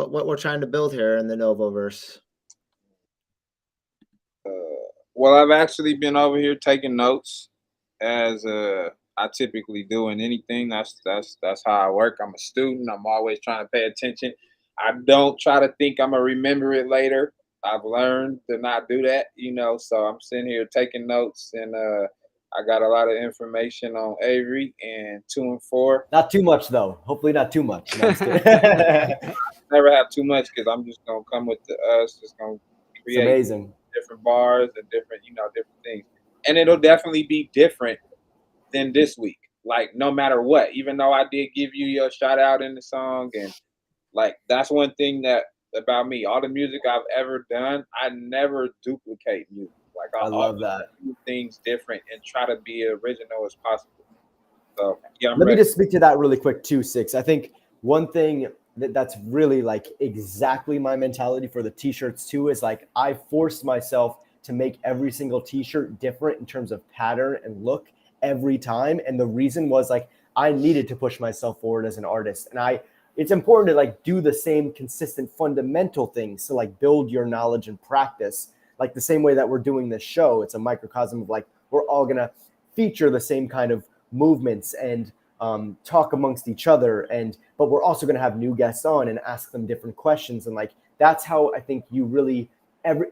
what we're trying to build here in the Novoverse? Well, I've actually been over here taking notes, as I typically do in anything. That's how I work. I'm a student. I'm always trying to pay attention. I don't try to think I'm gonna remember it later. I've learned to not do that, So I'm sitting here taking notes, and I got a lot of information on Avery and 2 and 4. Not too much, though. Hopefully not too much. No, never have too much, because I'm just going to come with just going to create different bars and different things. And it'll definitely be different than this week. Like, no matter what, even though I did give you your shout out in the song, and like, that's one thing that about me, all the music I've ever done, I never duplicate music. Like, I love that. Do things different and try to be original as possible. So yeah, let me just speak to that really quick too, 6. I think one thing that's really like exactly my mentality for the t-shirts too is like, I forced myself to make every single t-shirt different in terms of pattern and look every time. And the reason was like, I needed to push myself forward as an artist. And it's important to like do the same consistent fundamental things to like build your knowledge and practice. Like the same way that we're doing this show, it's a microcosm of like, we're all going to feature the same kind of movements and talk amongst each other. But we're also going to have new guests on and ask them different questions. And like, that's how I think you really,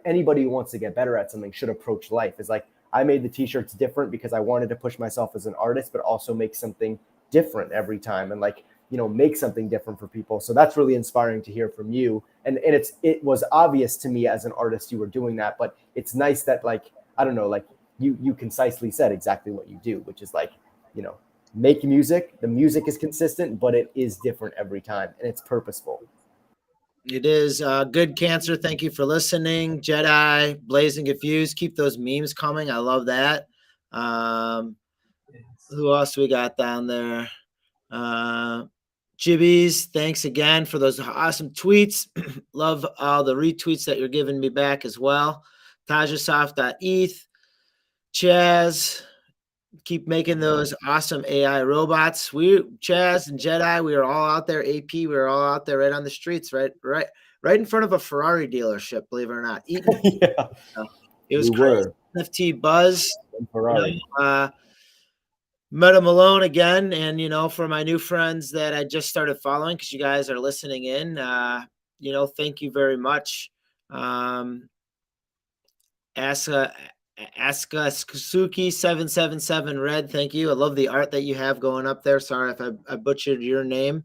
anybody who wants to get better at something should approach life. Is like, I made the t-shirts different because I wanted to push myself as an artist, but also make something different every time, and like, you know, make something different for people. So that's really inspiring to hear from you. And it was obvious to me as an artist you were doing that, but it's nice that, like, I don't know, like you concisely said exactly what you do, which is like, you know, make music. The music is consistent, but it is different every time, and it's purposeful. It is good, Cancer. Thank you for listening. Jedi, Blazing Confused. Keep those memes coming. I love that. Who else we got down there? Jibbies, thanks again for those awesome tweets. Love all the retweets that you're giving me back as well. Tajasoft.eth. Chaz, keep making those awesome AI robots. Chaz and Jedi, we are all out there. AP, we are all out there right on the streets, right in front of a Ferrari dealership, believe it or not. Yeah, it was we crazy. were. NFT Buzz, Ferrari. Meta Malone again, and you know, for my new friends that I just started following, because you guys are listening in, you know, thank you very much. Asuka Suki 777 Red, thank you. I love the art that you have going up there. Sorry if I butchered your name.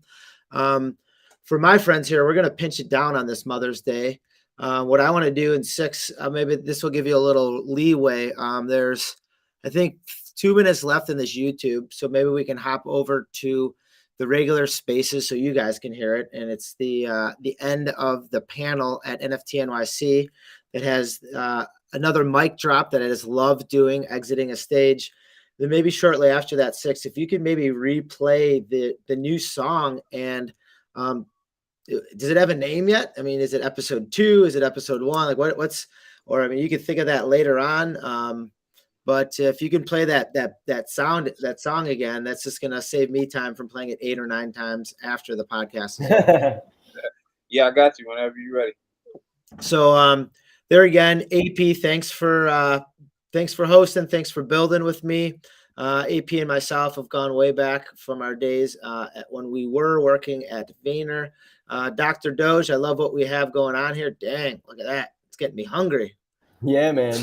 For my friends here, we're gonna pinch it down on this Mother's Day. What I want to do in 6, maybe this will give you a little leeway. There's, I think, 2 minutes left in this YouTube, so maybe we can hop over to the regular spaces so you guys can hear it. And it's the end of the panel at NFT NYC that has another mic drop that I just love doing, exiting a stage. Then maybe shortly after that 6, if you could maybe replay the new song. And does it have a name yet? I mean, is it episode 2? Is it episode 1? Like what's, or I mean, you could think of that later on. But if you can play that song again, that's just gonna save me time from playing it 8 or 9 times after the podcast. Yeah, I got you whenever you're ready. So there again, AP, thanks for hosting, thanks for building with me. AP and myself have gone way back from our days when we were working at Vayner. Dr. Doge, I love what we have going on here. Dang, look at that. It's getting me hungry. Yeah, man.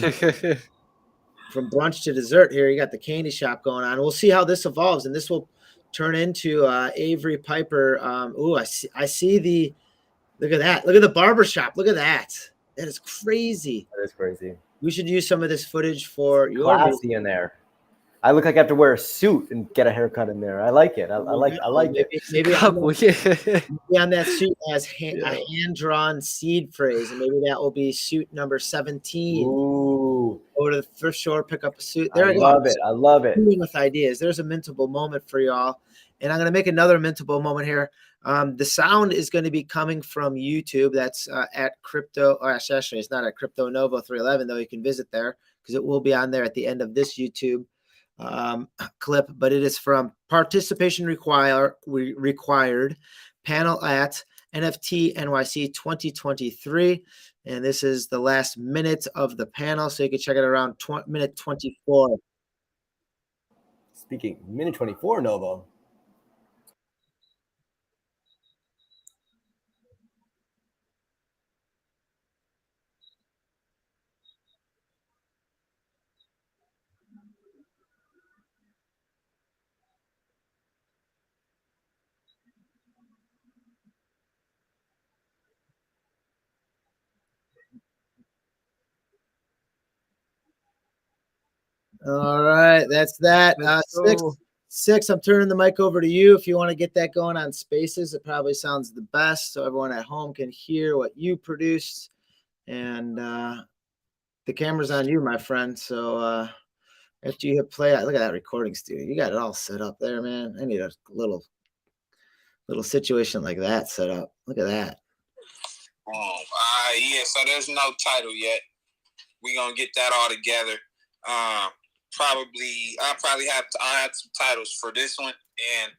From brunch to dessert here, you got the candy shop going on. We'll see how this evolves, and this will turn into Avery Piper. I see the, look at that. Look at the barber shop. Look at that. That is crazy. That is crazy. We should use some of this footage for your classy in there. I look like I have to wear a suit and get a haircut in there. I like it. I like it. Maybe on that suit has a hand-drawn seed phrase, and maybe that will be suit number 17. Ooh. Go to the thrift store, pick up a suit. There I love it. I love it. With ideas. There's a mintable moment for y'all. And I'm going to make another mintable moment here. The sound is going to be coming from YouTube. That's at crypto, or actually it's not at Crypto Novo 311, though you can visit there because it will be on there at the end of this YouTube clip. But it is from participation required panel at NFT NYC 2023. And this is the last minute of the panel. So you can check it around minute 24. Speaking minute 24, Novo. All right, that's that. Six, I'm turning the mic over to you. If you want to get that going on Spaces, it probably sounds the best so everyone at home can hear what you produced. And the camera's on you, my friend. So after you hit play, look at that recording studio. You got it all set up there, man. I need a little situation like that set up. Look at that. Yeah, so there's no title yet. We're going to get that all together. I'll have some titles for this one and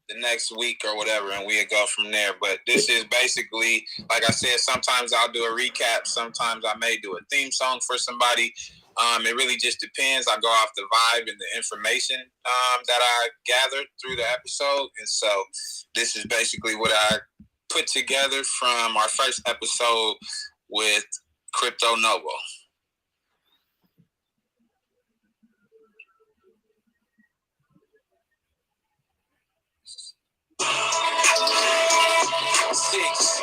the next week or whatever, and we'll go from there. But this is basically, like I said, sometimes I'll do a recap. Sometimes I may do a theme song for somebody. It really just depends. I go off the vibe and the information that I gathered through the episode. And so this is basically what I put together from our first episode with Crypto Novo. 6.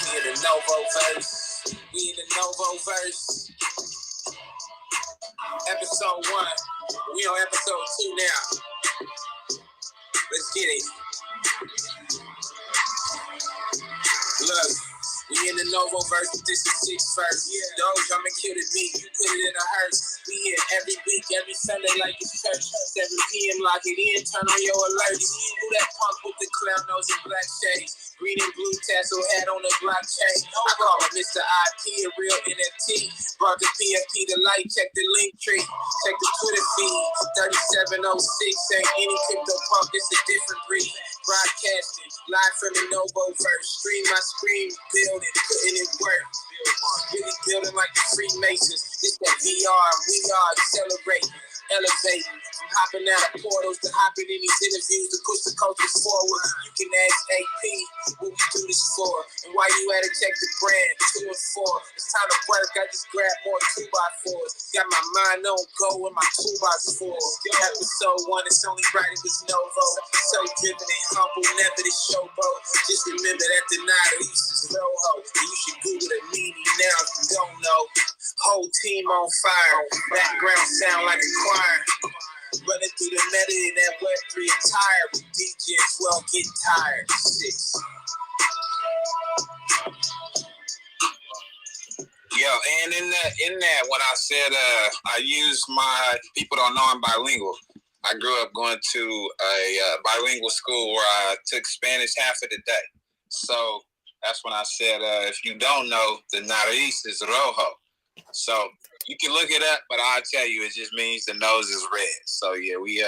We in the Novo verse. We in the Novo verse. Episode 1. We on episode 2 now. Let's get it. Look, we in the Novo verse, but this is 6 verse. Doge, I'ma kill the beat, you put it in a hearse. We here every week, every Sunday like it's church. 7 p.m. lock it in, turn on your alerts. Who that punk with the clown nose and black shades? Green and blue tassel hat on the blockchain. I call him Mr. IP, a real NFT. Brought the PFP to light, check the link tree. Check the Twitter feed. 3706 ain't any crypto punk, it's a different breed. Broadcasting, live from the Novo verse. Stream my screen, building, putting in work. Really building like the Freemasons. This that VR, we are accelerating, elevating. From hopping out of portals to hopping in these interviews to push the culture forward. You can ask AP what we do this for. And why you had to check the brand 2 and 4. It's time to work, I just grab more 2x4s. Got my mind on go with my 2x4s. Episode 1, it's only right, it was Novo. So driven and humble, never the showboat. Just remember that the night East is Roho. And you should Google the meaning now if you don't know. Whole team on fire, background sound like a choir. Running through the meta in that Web3 attire. With DJs well get tired. 6. Yo, and in that, when I said I use my, people don't know I'm bilingual. I grew up going to a bilingual school where I took Spanish half of the day. So that's when I said, if you don't know, the nariz is rojo. So you can look it up, but I'll tell you, it just means the nose is red. So yeah, we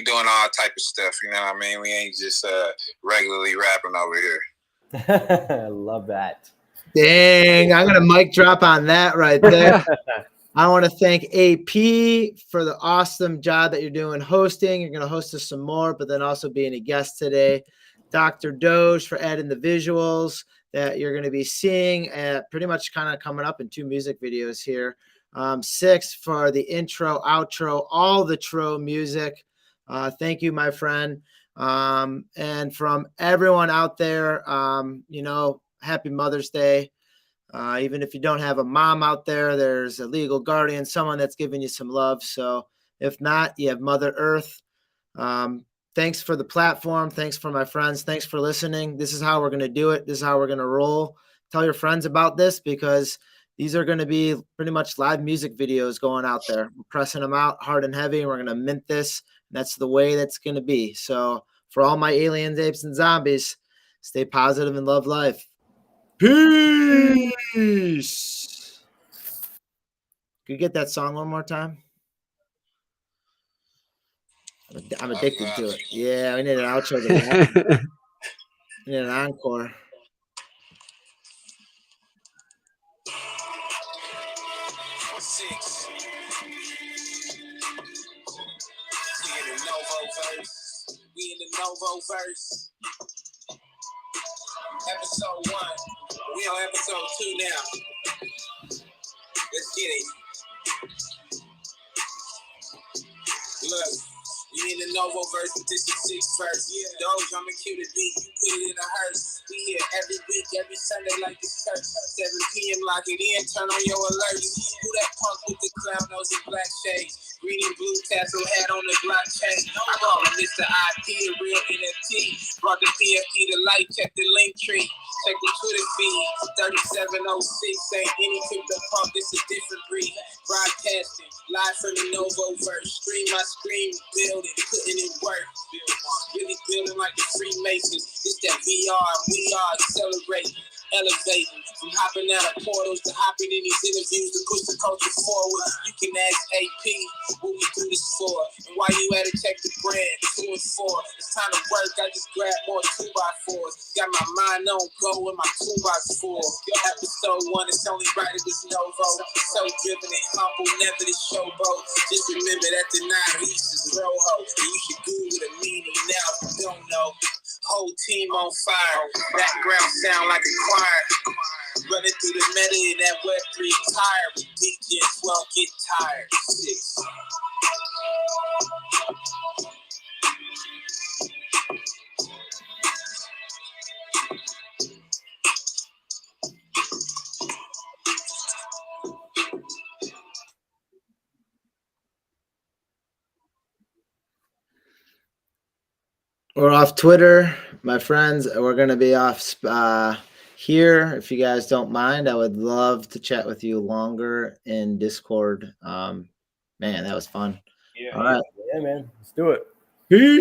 doing all type of stuff. You know what I mean? We ain't just regularly rapping over here. I love that. Dang, I'm gonna mic drop on that right there. I want to thank AP for the awesome job that you're doing hosting. You're going to host us some more, but then also being a guest today. Dr. Doge for adding the visuals that you're going to be seeing pretty much kind of coming up in 2 music videos here. 6 for the intro, outro, all the tro music. Thank you, my friend. And from everyone out there, happy Mother's Day. Even if you don't have a mom out there, there's a legal guardian, someone that's giving you some love. So if not, you have Mother Earth. Thanks for the platform. Thanks for my friends. Thanks for listening. This is how we're going to do it. This is how we're going to roll. Tell your friends about this because these are going to be pretty much live music videos going out there. We're pressing them out hard and heavy, and we're going to mint this. And that's the way that's going to be. So for all my aliens, apes, and zombies, stay positive and love life. Peace. Could you get that song one more time? I'm addicted to it. Yeah, we need an outro to that. We need an encore. We in the Novo verse. Episode 1. We on episode 2 now. Let's get it. Look, we in the Novo verse, but this is 6 verse. Doge, I'ma kill the beat, you put it in a hearse. We here every week, every Sunday like it's church. 7 p.m. lock it in, turn on your alerts. Who that punk with the clown nose and black shades? Green and blue tassel hat on the blockchain. I call him Mr. IP, a real NFT. Brought the PFP to light, check the link tree. Check the Twitter feed. 3706 ain't any crypto punk, this a different breed. Broadcasting, live from the Novo verse. Stream my screen, building, putting in work. Really building like the Freemasons. It's that VR, we are accelerating, elevating. From hopping out of portals to hopping in these interviews to push the culture forward. You can ask AP what we do this for. And why you had to check the brand 2 and 4. It's time to work, I just grab more 2x4s. Got my mind on go with my 2x4s. Episode 1, it's only right, it was Novo. So driven and humble, never the showboat. Just remember that the night East is Roho. And you should Google the meaning now if you don't know. Whole team on fire, background sound like a choir. Running through the meta in that Web3 attire. With DJs well get tired. 6. We're off Twitter, my friends. We're gonna be off here. If you guys don't mind, I would love to chat with you longer in Discord. Man, that was fun. Yeah. All right. Yeah, man. Let's do it. Peace.